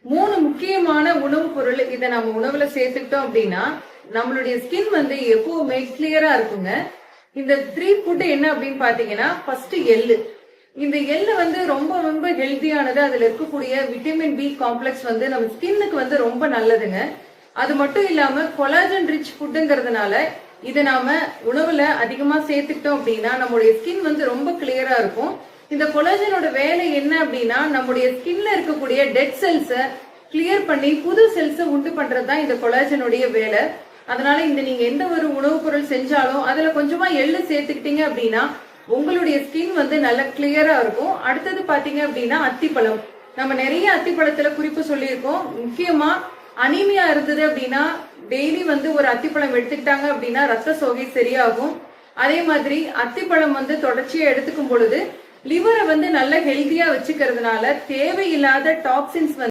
3 முக்கியமான உணவு பொருள் இதை நம்ம உணவுல சேர்த்துக்கிட்டோம் அப்படின்னா நம்மளுடைய ஸ்கின் வந்து எப்பவுமே கிளியரா இருக்குங்க. இந்த 3 ஃபுட் என்ன அப்படின்னு பாத்தீங்கன்னா, ஃபர்ஸ்ட் எள்ளு. இந்த எள்ளு வந்து ரொம்ப ரொம்ப ஹெல்த்தியானது. அதுல இருக்கக்கூடிய விட்டமின் பி காம்ப்ளெக்ஸ் வந்து நம்ம ஸ்கின்னுக்கு வந்து ரொம்ப நல்லதுங்க. அது மட்டும் இல்லாம கொலாஜன் ரிச் ஃபுட்டுங்கிறதுனால இதை நாம உணவுல அதிகமா சேர்த்துக்கிட்டோம் அப்படின்னா நம்மளுடைய ஸ்கின் வந்து ரொம்ப கிளியரா இருக்கும். இந்த கொலாஜனோட வேலை என்ன அப்படின்னா, நம்முடைய ஸ்கின்ல இருக்கக்கூடிய டெட் செல்ஸ கிளியர் பண்ணி புது செல்ஸை உண்டு பண்றதுதான் இந்த கொலாஜனுடைய வேலை. அதனால இந்த நீங்க எந்த ஒரு உணவுப் பொருள் செஞ்சாலும் அதுல கொஞ்சமா எள்ளு சேர்த்துக்கிட்டீங்க அப்படின்னா உங்களுடைய ஸ்கின் வந்து நல்ல கிளியரா இருக்கும். அடுத்தது பாத்தீங்க அப்படின்னா அத்திப்பழம். நம்ம நிறைய அத்திப்பழத்துல குறிப்பு சொல்லியிருக்கோம். முக்கியமா அனீமியா இருந்தது அப்படின்னா டெய்லி வந்து ஒரு அத்திப்பழம் எடுத்துக்கிட்டாங்க அப்படின்னா ரத்த சோகை சரியாகும். அதே மாதிரி அத்திப்பழம் வந்து தொடர்ச்சியா எடுத்துக்கும் பொழுது லிவரை வந்து நல்ல ஹெல்த்தியா வச்சுக்கிறதுனால தேவையில்லாத டாக்ஸின்ஸ்